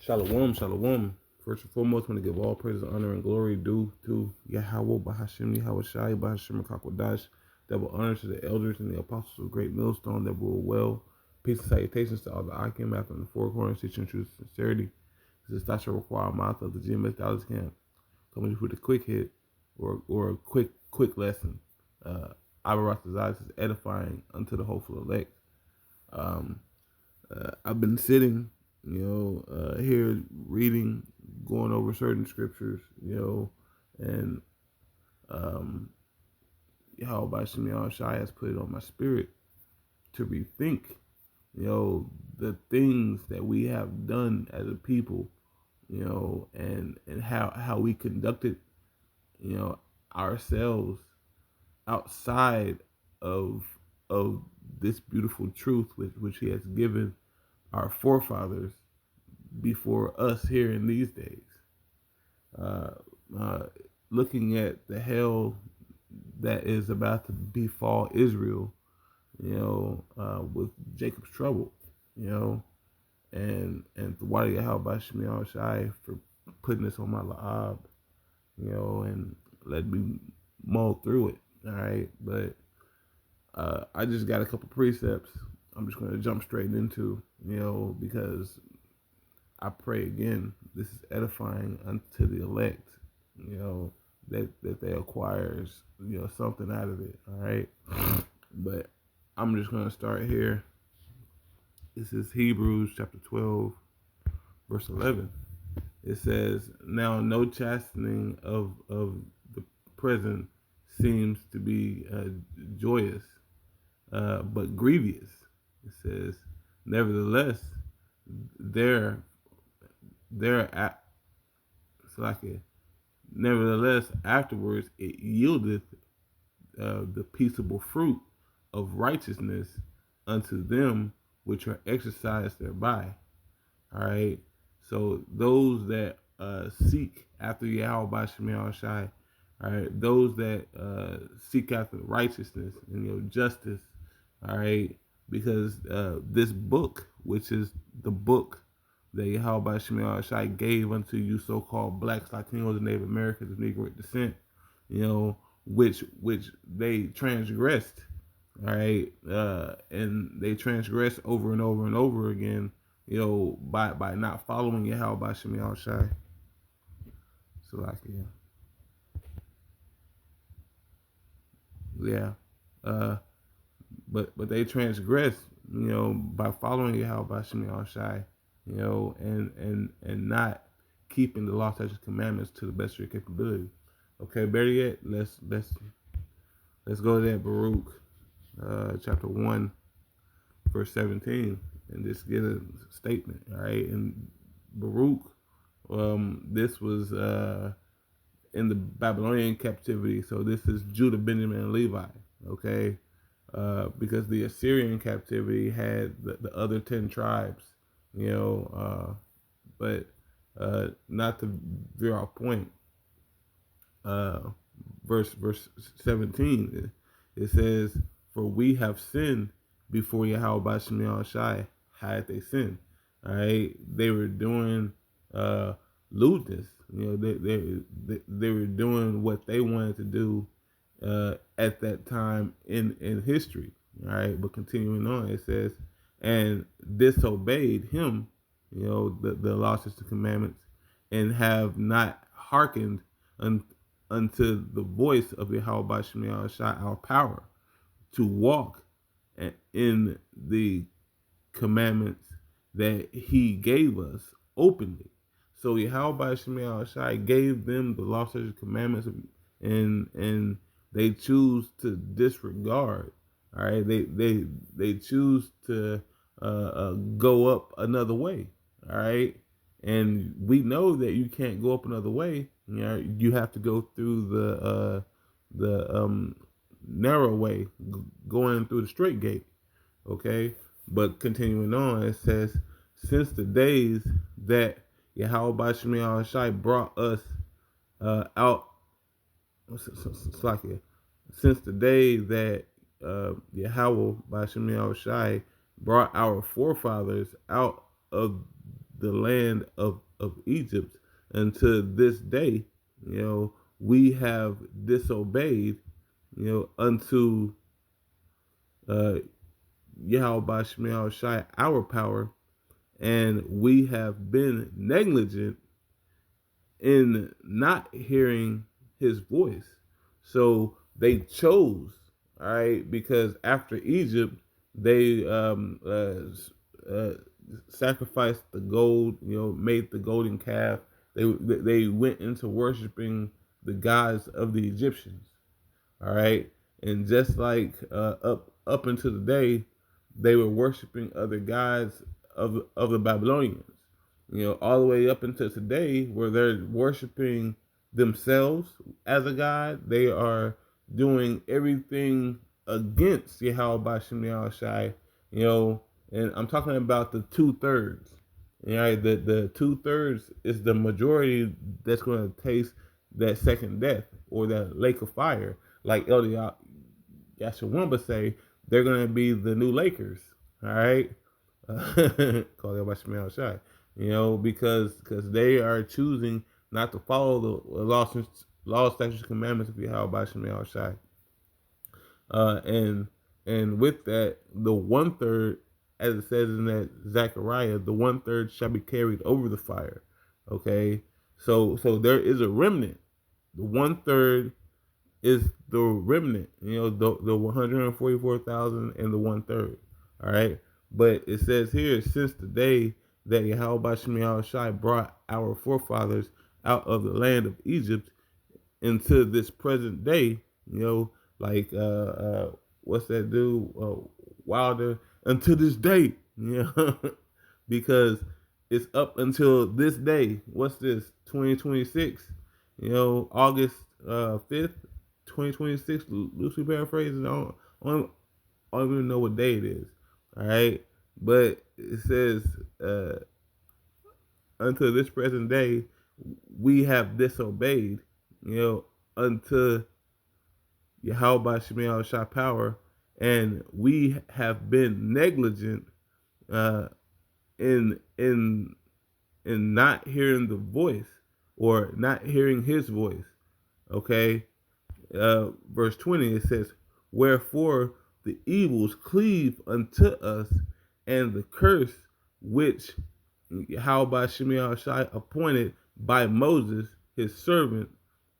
Shalom, shalom. First and foremost, I want to give all praise, honor, and glory due to Yahweh, Bahashim, Yahweh Shai, Bahashim, Kakwadash. Double honor to the elders and the apostles of Great Millstone that rule well. Peace and salutations to all the Akim after the four corners, teaching truth and sincerity. This is Tasha Require Mouth of the GMS Dallas Camp. Coming with a quick hit or a quick lesson. Abarat eyes is edifying unto the hopeful elect. Um, I've been sitting, here reading, going over certain scriptures, and Yahweh Shemi Shai has put it on my spirit to rethink, the things that we have done as a people, and how we conducted, ourselves outside of of this beautiful truth which He has given our forefathers before us here in these days. Uh, uh, Looking at the hell that is about to befall Israel, with Jacob's trouble, and the Wadi Yahweh Shemiel Shai for putting this on my la'ab, and let me mull through it. All right, but I just got a couple precepts. I'm just going to jump straight into, because I pray again, this is edifying unto the elect, that they acquires, something out of it. All right. But I'm just going to start here. This is Hebrews chapter 12, verse 11. It says, now no chastening of the present seems to be joyous, but grievous. It says, nevertheless, there at Salakia. Nevertheless, afterwards it yieldeth the peaceable fruit of righteousness unto them which are exercised thereby. All right. So those that seek after Yahweh Shemiah Shai, all right, those that seek after righteousness and justice, all right, because this book, which is the book that Yahweh Shemiah Shai gave unto you so-called blacks, Latinos, and Native Americans of Negroid descent, which they transgressed, all right, and they transgressed over and over and over again, by not following Yahweh Shemiah Shai. So like, but they transgress, by following Yahweh Shemiah Shai, and not keeping the law, statutes, commandments to the best of your capability. Okay, better yet, let's go to that Baruch, chapter 1, verse 17, and just get a statement. All right, and Baruch, this was in the Babylonian captivity. So this is Judah, Benjamin, and Levi. Okay, because the Assyrian captivity had the other 10 tribes. But not to veer off point. Verse 17, it says, "For we have sinned before Yahweh Shemiah Shai." How had they sinned? All right, they were doing lewdness. They were doing what they wanted to do at that time in history. All right, but continuing on, it says, "And disobeyed him," the law, the commandments, "and have not hearkened unto the voice of Yahweh Shemiah Shai, our power, to walk in the commandments that He gave us openly." So Yahweh Shemiah Shai gave them the law, statutes, commandments, and they choose to disregard. All right, they choose to go up another way. All right, and we know that you can't go up another way. You have to go through the narrow way, going through the straight gate. Okay, but continuing on, it says, "Since the days that Yahweh Shemiah Shai brought us out, since the day that Yahweh Shemiah Shai brought our forefathers out of the land of Egypt. And to this day, we have disobeyed, unto uh, Yahweh Shemiah Shai, our power, and we have been negligent in not hearing his voice. So they chose, all right, because after Egypt, they sacrificed the gold, made the golden calf. They went into worshiping the gods of the Egyptians. All right, and just like up until the day, they were worshiping other gods of the Babylonians. All the way up until today, where they're worshiping themselves as a god, they are doing everything against Yahweh Bashim Shai. And I'm talking about the 2/3. Right, the 2/3 is the majority that's going to taste that second death or that lake of fire. Like Elder Yashawamba say, they're going to be the new Lakers. All right, call it by Shemel Shai. Because they are choosing not to follow the law, statutes, commandments of Yahweh by Shemel Shai. And with that, the 1/3, as it says in that Zechariah, the 1/3 shall be carried over the fire. Okay, so there is a remnant. The 1/3 is the remnant. The 144,000 and the 1/3. All right, but it says here, since the day that Yahweh Shemiah Shai brought our forefathers out of the land of Egypt into this present day, like what's that dude Wilder, until this day, because it's up until this day. What's this? 2026, August 5th, 2026. Loosely paraphrasing. I don't even know what day it is. All right, but it says until this present day, we have disobeyed, unto Yahweh Shemiah Shah power, and we have been negligent in not hearing the voice or not hearing his voice. Okay, verse 20, it says, wherefore the evils cleave unto us, and the curse which Yahweh Shemiah Shai appointed by Moses his servant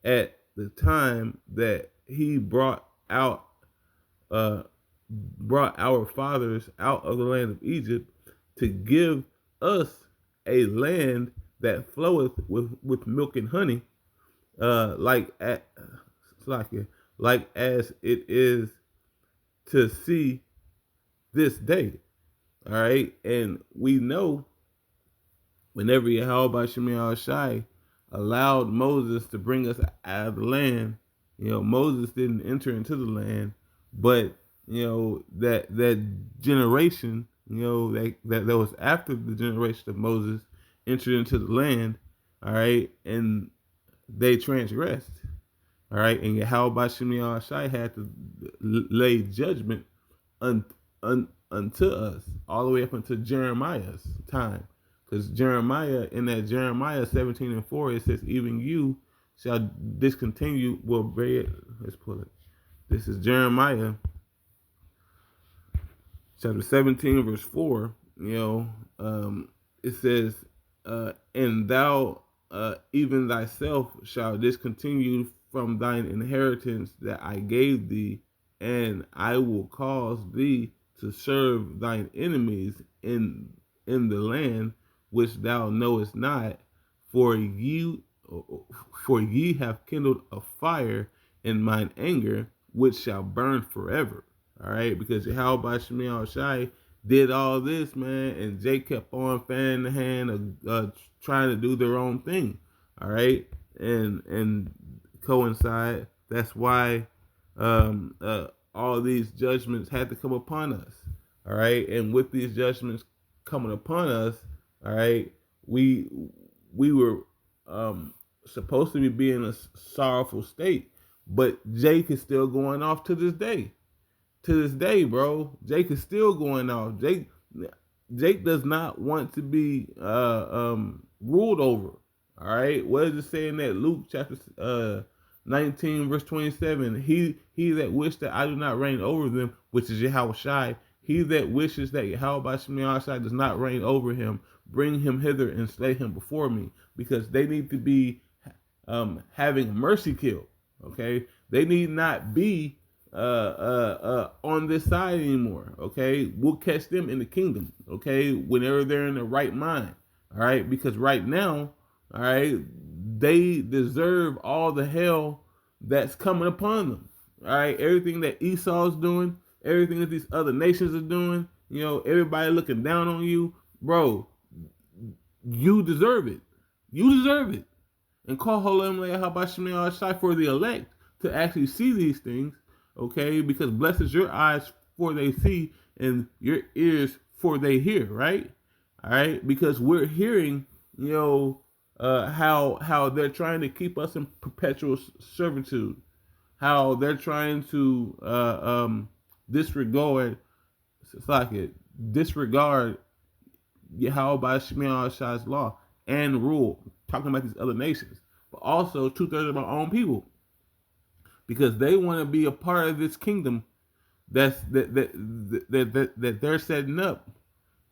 at the time that he brought our fathers out of the land of Egypt, to give us a land that floweth with milk and honey, like as it is to see this day. All right, and we know whenever Yahweh Shemiah Shai allowed Moses to bring us out of the land, Moses didn't enter into the land, but that generation, that was after the generation of Moses entered into the land, all right, and they transgressed, all right, and Yahweh Shemiah Shai had to lay judgment unto us all the way up until Jeremiah's time. Because Jeremiah, in that Jeremiah 17:4, it says, even you shall discontinue, let's pull it. This is Jeremiah chapter 17, verse 4. It says, and thou even thyself shall discontinue from thine inheritance that I gave thee, and I will cause thee to serve thine enemies in the land which thou knowest not, for ye have kindled a fire in mine anger, which shall burn forever. All right, because Yahweh Shemiah Shai did all this, man, and Jake kept on fanning the hand of trying to do their own thing. All right, and coincide. That's why all these judgments had to come upon us. All right, and with these judgments coming upon us, all right, we were supposed to be in a sorrowful state, but Jake is still going off to this day. To this day, bro, Jake is still going off. Jake, Jake does not want to be ruled over. All right, what does it say in that Luke chapter 19 verse 27? He that wish that I do not reign over them, which is Yahweh Shai. He that wishes that Yahweh Shai does not reign over him, bring him hither and slay him before me, because they need to be having mercy kill. Okay, they need not be on this side anymore. Okay, we'll catch them in the kingdom. Okay, whenever they're in the right mind. All right, because right now, all right, they deserve all the hell that's coming upon them. All right, everything that Esau's doing, everything that these other nations are doing, everybody looking down on you, bro. You deserve it. You deserve it. And call Holam Habashim Shai for the elect to actually see these things, okay? Because blessed is your eyes for they see and your ears for they hear, right? All right, because we're hearing, how they're trying to keep us in perpetual servitude, how they're trying to disregard, disregard Yahweh Shemiah Shai's law and rule, talking about these other nations, but also 2/3 of our own people, because they want to be a part of this kingdom that they're setting up,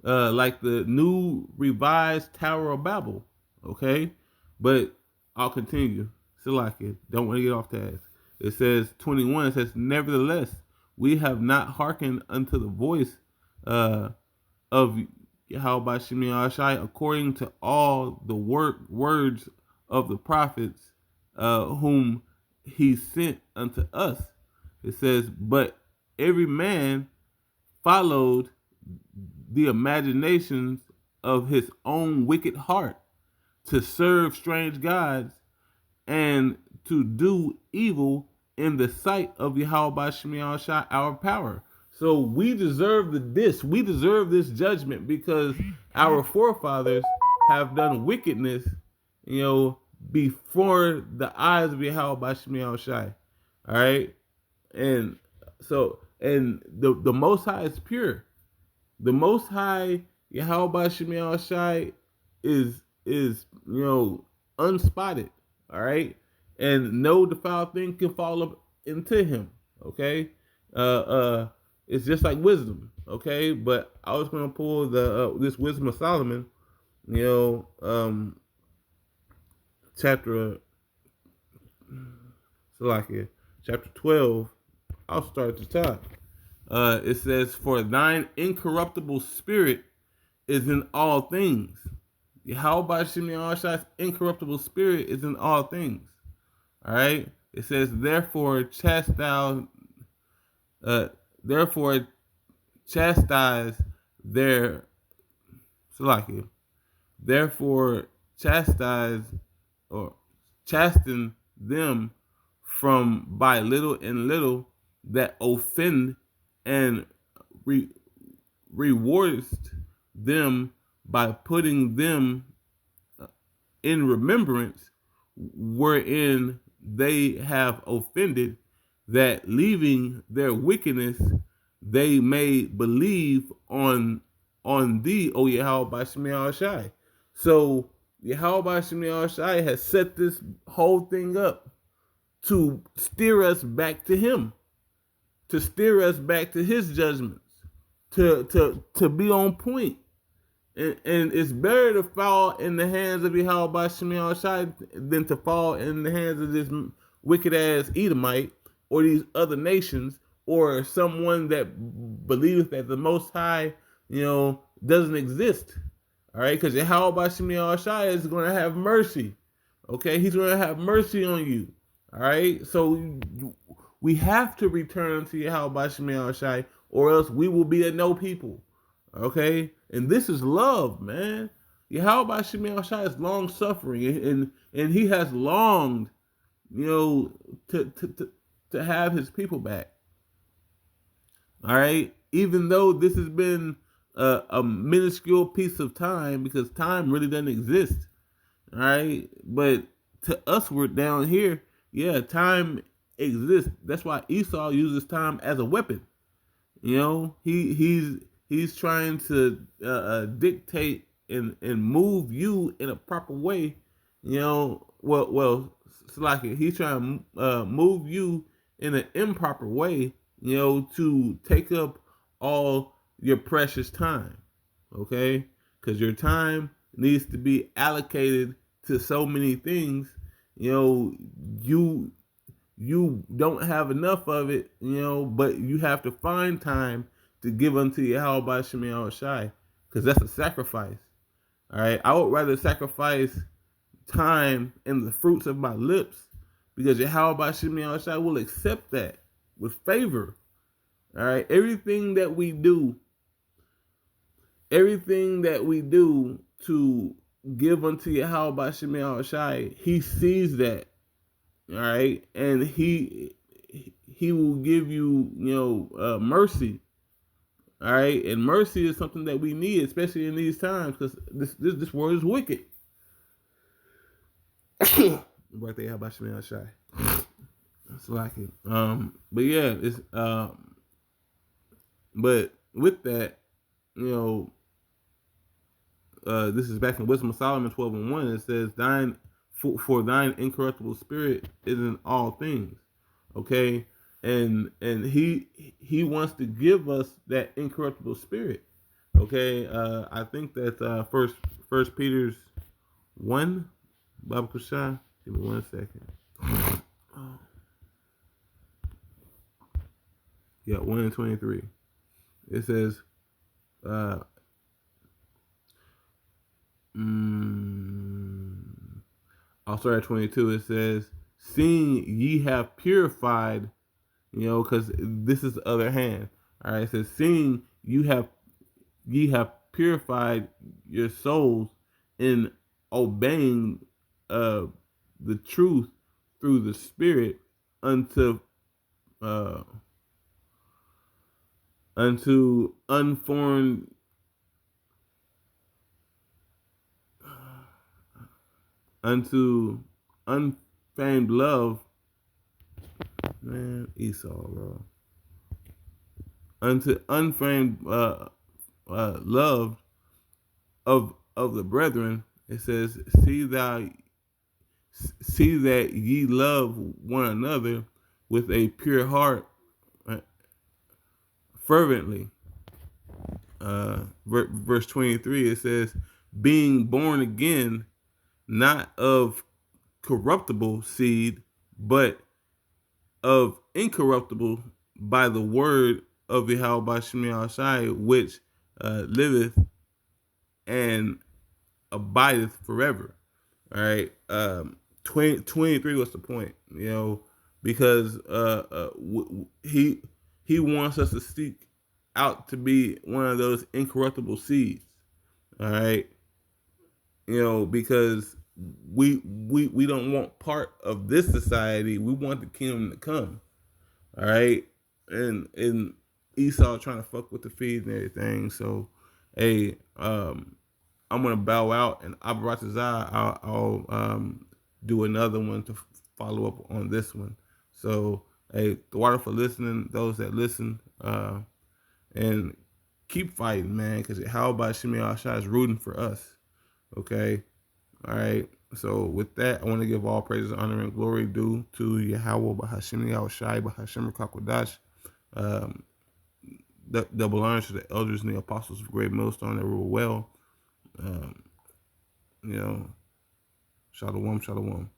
like the new revised Tower of Babel. Okay, but I'll continue. Salakia, don't want to get off task. It says 21. It says, nevertheless, we have not hearkened unto the voice of Yahweh Shemi Shai according to all the words of the prophets whom he sent unto us. It says, but every man followed the imaginations of his own wicked heart to serve strange gods and to do evil in the sight of Yahweh Shemi Shai, our power. So we deserve we deserve this judgment because our forefathers have done wickedness, before the eyes of Yahweh Shemi Shai. All right, and the Most High is pure. The Most High Yahweh Shemi Shai is unspotted. All right, and no defiled thing can fall up into him. Okay, it's just like wisdom. Okay, but I was gonna pull this Wisdom of Solomon, chapter chapter 12. I'll start at the top. It says, "For thine incorruptible spirit is in all things." Yahweh Shemi Shai's incorruptible spirit is in all things. All right. It says, "Therefore therefore chastise their therefore chastise or chasten them from by little and little that offend, and rewardest them by putting them in remembrance wherein they have offended, that leaving their wickedness they may believe on thee, O Yahweh by Shemi Shai." So Yahweh by Shemi Shai has set this whole thing up to steer us back to him, to steer us back to his judgments, to be on point. And it's better to fall in the hands of Yahweh by Shemi Shai than to fall in the hands of this wicked ass Edomite or these other nations or someone that believes that the Most High, doesn't exist. All right, because Yahweh by Shemi Shai is going to have mercy. Okay, he's going to have mercy on you. All right, so we have to return to Yahweh by Shemi Shai, or else we will be a no people. Okay, and this is love, man. Yahweh Shemi Shai is long suffering, and he has longed, to have his people back. All right, even though this has been a minuscule piece of time, because time really doesn't exist. All right, but to us, we're down here. Yeah, time exists. That's why Esau uses time as a weapon. He's He's trying to dictate and move you in a proper way. It's like he's trying to move you in an improper way. To take up all your precious time. Okay, because your time needs to be allocated to so many things. You you don't have enough of it, but you have to find time to give unto Yahweh Shemi Shai, because that's a sacrifice. All right, I would rather sacrifice time and the fruits of my lips, because Yahweh Shemi Shai will accept that with favor. All right, everything that we do to give unto Yahweh Shemi Shai, He sees that. All right, and he will give you mercy. All right, and mercy is something that we need, especially in these times, because this world is wicked. Birthday, how about Shemai Shai? That's like it. But yeah, it's but with that, you know, this is back in Wisdom of Solomon 12:1. It says, "Thine for thine incorruptible spirit is in all things." Okay, and he wants to give us that incorruptible spirit. Okay, I think that First Peter's 1, Baba Kushan. Give me 1 second. Yeah, 1:23. It says, uh, I'll start at 22. It says, "Seeing ye have purified," because this is the other hand. All right, it says, "Seeing ye have purified your souls in obeying the truth through the Spirit unto uh, unformed unto unfeigned love." Man, Esau, bro. Unto unfeigned love of the brethren. It says, see that ye love one another with a pure heart, fervently. Verse 23, it says, "Being born again, not of corruptible seed, but of incorruptible, by the word of Yahweh Shemi Shai, which liveth and abideth forever." All right. 23 was the point, because he wants us to seek out to be one of those incorruptible seeds. All right. Because we don't want part of this society. We want the kingdom to come. All right. And Esau trying to fuck with the feed and everything. So, hey, I'm gonna bow out, and Abaratazah, I'll do another one to follow up on this one. So, hey, the water for listening, those that listen, and keep fighting, man, because how about Shemi Ashai is rooting for us. Okay, all right. So with that, I want to give all praises, honor, and glory due to Yahweh Bahashim Yahushai Bahashim Kakwadash. Um, double honors to the elders and the apostles of Great Millstone that rule well. Um, you know, Shalom, Shalom.